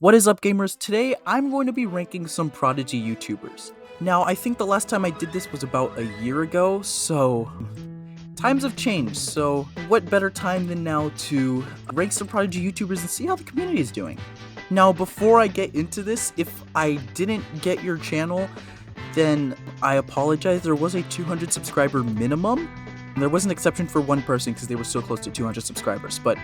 What is up, gamers? Today I'm going to be ranking some Prodigy YouTubers. Now, I think the last time I did this was about a year ago, so times have changed, so what better time than now to rank some Prodigy YouTubers and see how the community is doing. Now, before I get into this, if I didn't get your channel, then I apologize. There was a 200 subscriber minimum. There was an exception for one person because they were so close to 200 subscribers, but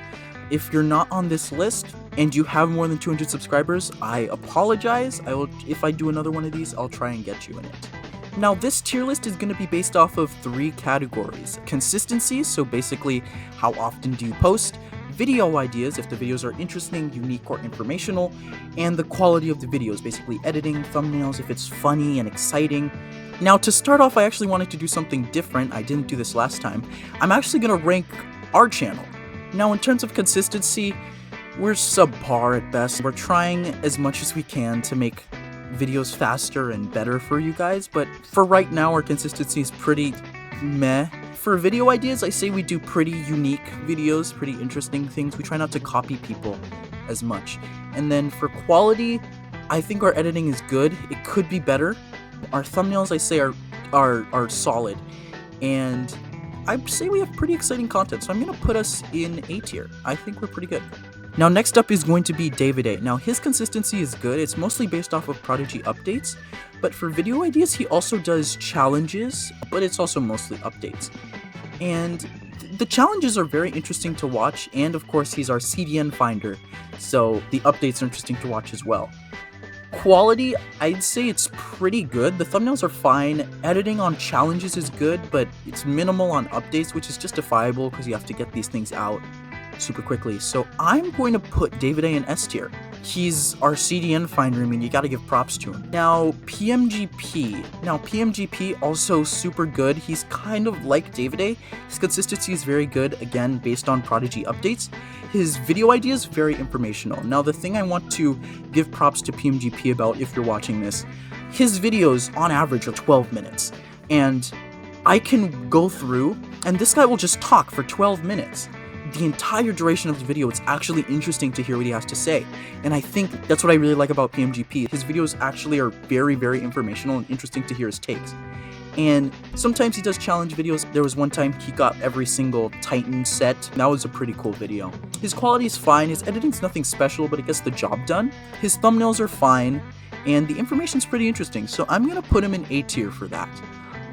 if you're not on this list and you have more than 200 subscribers, I apologize. If I do another one of these, I'll try and get you in it. Now, this tier list is going to be based off of 3 categories. Consistency, so basically how often do you post, video ideas, if the videos are interesting, unique, or informational, and the quality of the videos, basically editing, thumbnails, if it's funny and exciting. Now, to start off, I actually wanted to do something different. I didn't do this last time. I'm actually going to rank our channel. Now, in terms of consistency, we're subpar at best. We're trying as much as we can to make videos faster and better for you guys, but for right now, our consistency is pretty meh. For video ideas, I say we do pretty unique videos, pretty interesting things. We try not to copy people as much. And then for quality, I think our editing is good. It could be better. Our thumbnails, I say, are solid. And I'd say we have pretty exciting content, so I'm going to put us in A tier. I think we're pretty good. Now, next up is going to be David A. Now, his consistency is good. It's mostly based off of Prodigy updates, but for video ideas, he also does challenges, but it's also mostly updates. And the challenges are very interesting to watch, and of course, he's our CDN finder, so the updates are interesting to watch as well. Quality, I'd say it's pretty good. The thumbnails are fine. Editing on challenges is good, but it's minimal on updates, which is justifiable because you have to get these things out super quickly. So I'm going to put David A in S tier. He's our CDN finder. I mean, you gotta give props to him. Now, PMGP. Now, PMGP also super good. He's kind of like David A. His consistency is very good, again, based on Prodigy updates. His video idea is very informational. Now, the thing I want to give props to PMGP about, if you're watching this, his videos on average are 12 minutes. And I can go through, and this guy will just talk for 12 minutes. The entire duration of the video, it's actually interesting to hear what he has to say. And I think that's what I really like about PMGP. His videos actually are very, very informational and interesting to hear his takes. And sometimes he does challenge videos. There was one time he got every single Titan set. That was a pretty cool video. His quality is fine. His editing's nothing special, but it gets the job done. His thumbnails are fine, and the information's pretty interesting. So I'm gonna put him in A tier for that.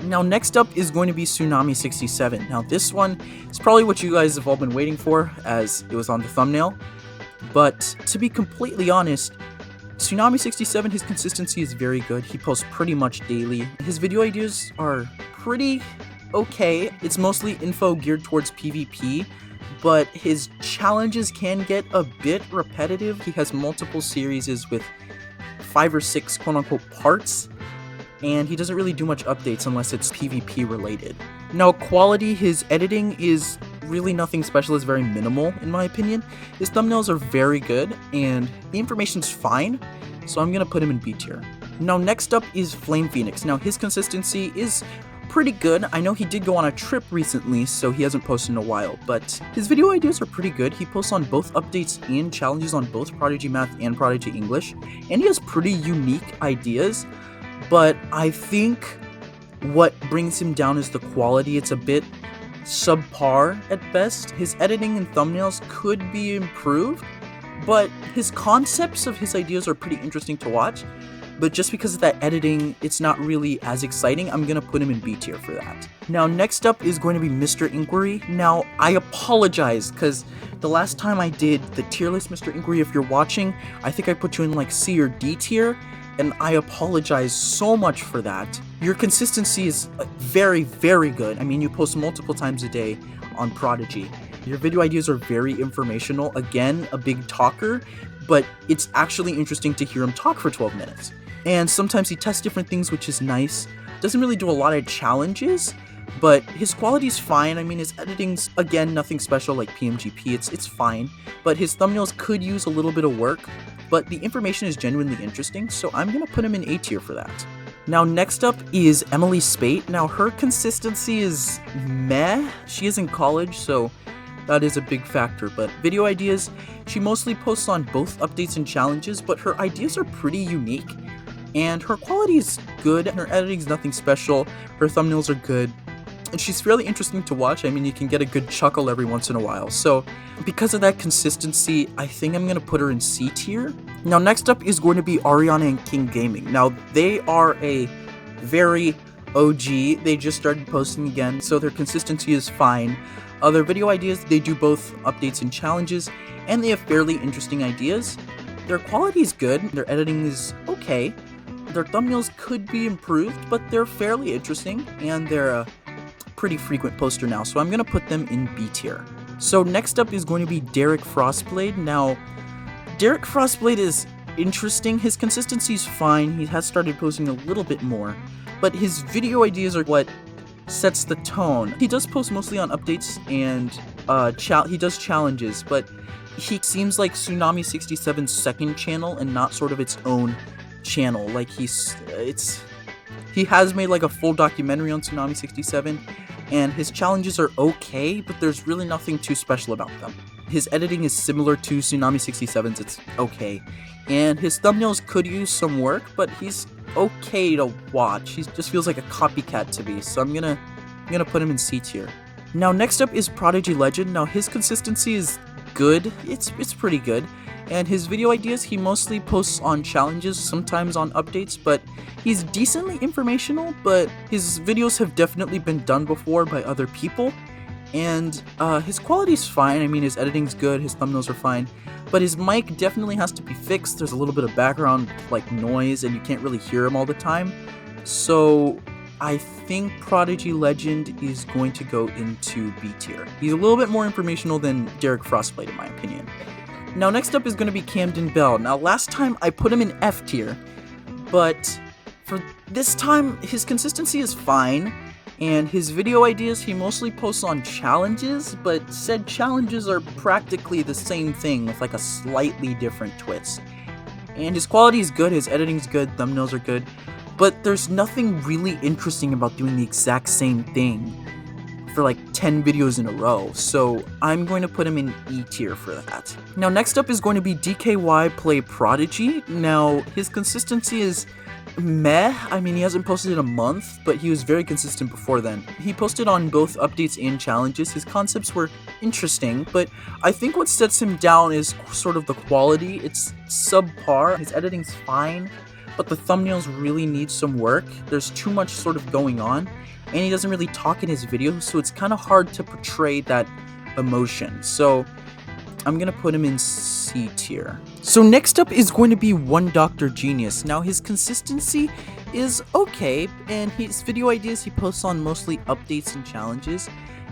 Now, next up is going to be Tsunami 67. Now, this one is probably what you guys have all been waiting for, as it was on the thumbnail. But to be completely honest, Tsunami 67, his consistency is very good. He posts pretty much daily. His video ideas are pretty okay. It's mostly info geared towards PvP, but his challenges can get a bit repetitive. He has multiple series with 5 or 6 quote-unquote parts, and he doesn't really do much updates unless it's PvP related. Now, quality, his editing is really nothing special, it's very minimal in my opinion. His thumbnails are very good, and the information's fine, so I'm gonna put him in B tier. Now, next up is Flame Phoenix. Now, his consistency is pretty good. I know he did go on a trip recently, so he hasn't posted in a while, but his video ideas are pretty good. He posts on both updates and challenges on both Prodigy Math and Prodigy English, and he has pretty unique ideas. But I think what brings him down is the quality. It's a bit subpar at best. His editing and thumbnails could be improved, but his concepts of his ideas are pretty interesting to watch. But just because of that editing, it's not really as exciting. I'm going to put him in B tier for that. Now, next up is going to be MrInquiry. Now, I apologize because the last time I did the tier list, MrInquiry, if you're watching, I think I put you in like C or D tier. And I apologize so much for that. Your consistency is very, very good. I mean, you post multiple times a day on Prodigy. Your video ideas are very informational. Again, a big talker, but it's actually interesting to hear him talk for 12 minutes. And sometimes he tests different things, which is nice. Doesn't really do a lot of challenges, but his quality's fine. I mean, his editing's, again, nothing special like PMGP. It's fine, but his thumbnails could use a little bit of work. But the information is genuinely interesting, so I'm going to put him in A tier for that. Now, next up is Emily Spate. Now, her consistency is meh. She is in college, so That is a big factor, but video ideas, she mostly posts on both updates and challenges, but her ideas are pretty unique, and her quality is good, her editing is nothing special, her thumbnails are good, and she's fairly interesting to watch. I mean, you can get a good chuckle every once in a while, so because of that consistency, I think I'm going to put her in C tier. Now, next up is going to be Ariana and King Gaming. Now, they are a very OG, they just started posting again, so their consistency is fine. Their video ideas, they do both updates and challenges, and they have fairly interesting ideas. Their quality is good, their editing is okay, their thumbnails could be improved, but they're fairly interesting, and they're a pretty frequent poster now, so I'm going to put them in B tier. So next up is going to be Derek Frostblade. Now, Derek Frostblade is interesting, his consistency is fine, he has started posting a little bit more, but his video ideas are what sets the tone. He does post mostly on updates and he does challenges, but he seems like Tsunami 67's second channel and not sort of its own channel. Like he has made like a full documentary on Tsunami 67, and his challenges are okay, but there's really nothing too special about them. His editing is similar to Tsunami 67's, it's okay, and his thumbnails could use some work, but he's okay to watch. He just feels like a copycat to me, so I'm gonna put him in C tier. Now next up is Prodigy Legend. Now his consistency is good, it's pretty good, and his video ideas, he mostly posts on challenges, sometimes on updates, but he's decently informational, but his videos have definitely been done before by other people, and his quality's fine. I mean, his editing's good, his thumbnails are fine, but his mic definitely has to be fixed. There's a little bit of background like noise, and you can't really hear him all the time, so I think Prodigy Legend is going to go into B tier. He's a little bit more informational than Derek Frostblade, in my opinion. Now next up is going to be Camden Bell. Now last time I put him in F tier, but for this time his consistency is fine, and his video ideas, he mostly posts on challenges, but said challenges are practically the same thing with like a slightly different twist. And his quality is good, his editing's good, thumbnails are good, but there's nothing really interesting about doing the exact same thing for like 10 videos in a row, so I'm going to put him in E tier for that. Now next up is going to be DKY Play Prodigy. Now his consistency is meh. I mean, he hasn't posted in a month, but he was very consistent before then. He posted on both updates and challenges. His concepts were interesting, but I think what sets him down is sort of the quality. It's subpar. His editing's fine, but the thumbnails really need some work. There's too much sort of going on, and he doesn't really talk in his videos, so it's kind of hard to portray that emotion. So I'm gonna put him in C tier. So next up is going to be One Dr. Genius. Now his consistency is okay, and his video ideas, he posts on mostly updates and challenges,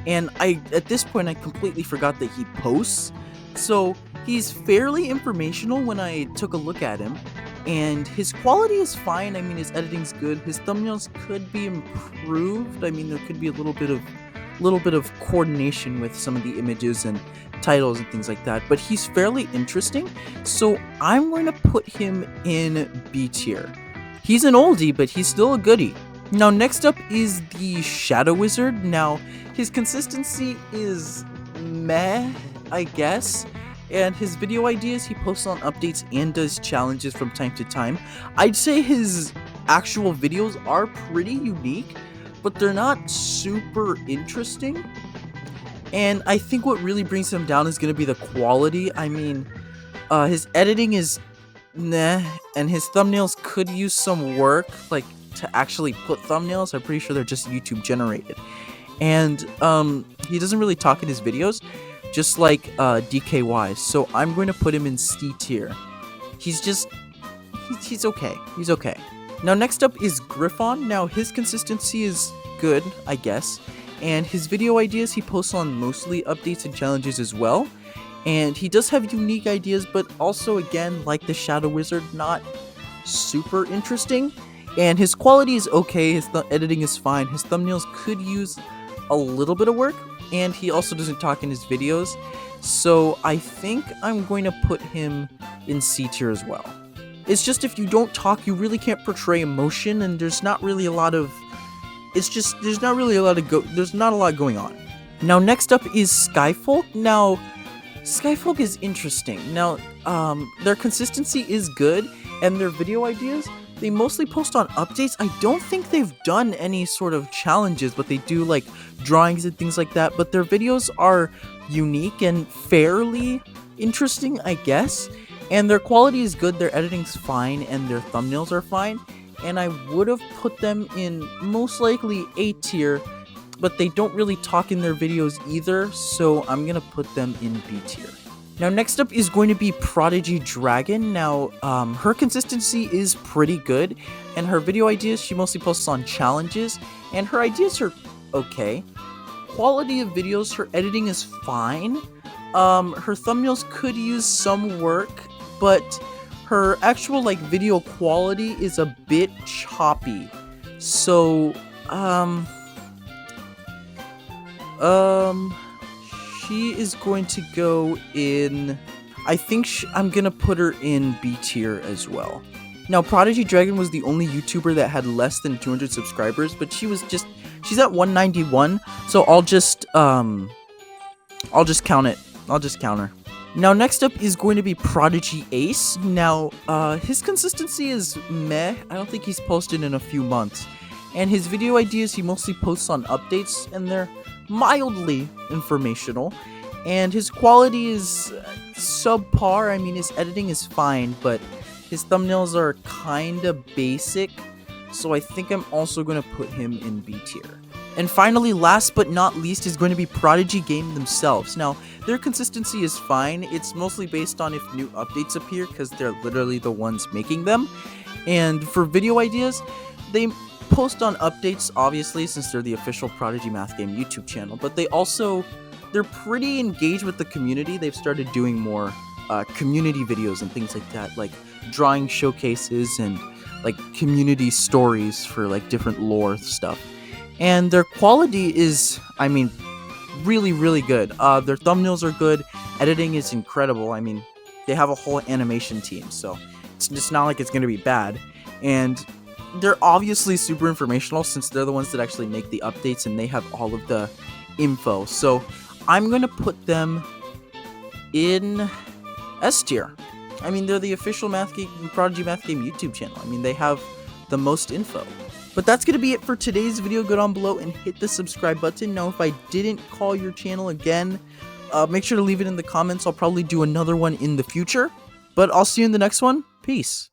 and at this point I completely forgot that he posts, so he's fairly informational when I took a look at him, and his quality is fine. I mean, his editing's good, his thumbnails could be improved. I mean, there could be a little bit of coordination with some of the images and titles and things like that, but he's fairly interesting, so I'm going to put him in B tier. He's an oldie, but he's still a goodie. Now next up is the Shadow Wizard. Now his consistency is meh, I guess, and his video ideas, he posts on updates and does challenges from time to time. I'd say his actual videos are pretty unique, but they're not super interesting, and I think what really brings him down is going to be the quality. I mean, his editing is nah, and his thumbnails could use some work, like to actually put thumbnails. I'm pretty sure they're just YouTube generated, and he doesn't really talk in his videos, just like DKY, so I'm going to put him in C tier. He's okay. He's okay. Now next up is Griffon. Now his consistency is good, I guess, and his video ideas, he posts on mostly updates and challenges as well, and he does have unique ideas, but also, again, like the Shadow Wizard, not super interesting, and his quality is okay, his editing is fine, his thumbnails could use a little bit of work, and he also doesn't talk in his videos, so I think I'm going to put him in C tier as well. It's just, if you don't talk, you really can't portray emotion, and there's not really a lot of... there's not a lot going on. Now next up is Skyfolk. Now Skyfolk is interesting. Now their consistency is good, and their video ideas, they mostly post on updates. I don't think they've done any sort of challenges, but they do like drawings and things like that. But their videos are unique and fairly interesting, I guess. And their quality is good, their editing's fine, and their thumbnails are fine. And I would have put them in most likely A tier, but they don't really talk in their videos either, so I'm gonna put them in B tier. Now next up is going to be Prodigy Dragon. Now her consistency is pretty good, and her video ideas, she mostly posts on challenges, and her ideas are okay. Quality of videos, her editing is fine. Her thumbnails could use some work, but her actual like video quality is a bit choppy. So she is going to go in, I think I'm gonna put her in B tier as well. Now Prodigy Dragon was the only YouTuber that had less than 200 subscribers, but she's at 191, so I'll just count it. I'll just count her. Now next up is going to be Prodigy Ace. Now his consistency is meh. I don't think he's posted in a few months, and his video ideas, he mostly posts on updates, and they're mildly informational, and his quality is subpar. I mean, his editing is fine, but his thumbnails are kinda basic, so I think I'm also gonna put him in B tier. And finally, last but not least, is going to be Prodigy Game themselves. Now, their consistency is fine. It's mostly based on if new updates appear, because they're literally the ones making them. And for video ideas, they post on updates, obviously, since they're the official Prodigy Math Game YouTube channel, but they're pretty engaged with the community. They've started doing more community videos and things like that, like drawing showcases and like community stories for like different lore stuff. And their quality is, I mean, really, really good. Their thumbnails are good, editing is incredible. I mean, they have a whole animation team, so it's not like it's going to be bad. And they're obviously super informational, since they're the ones that actually make the updates and they have all of the info. So I'm going to put them in S tier. I mean, they're the official Prodigy Math Game YouTube channel. I mean, they have the most info. But that's going to be it for today's video. Go down below and hit the subscribe button. Now, if I didn't call your channel again, make sure to leave it in the comments. I'll probably do another one in the future. But I'll see you in the next one. Peace.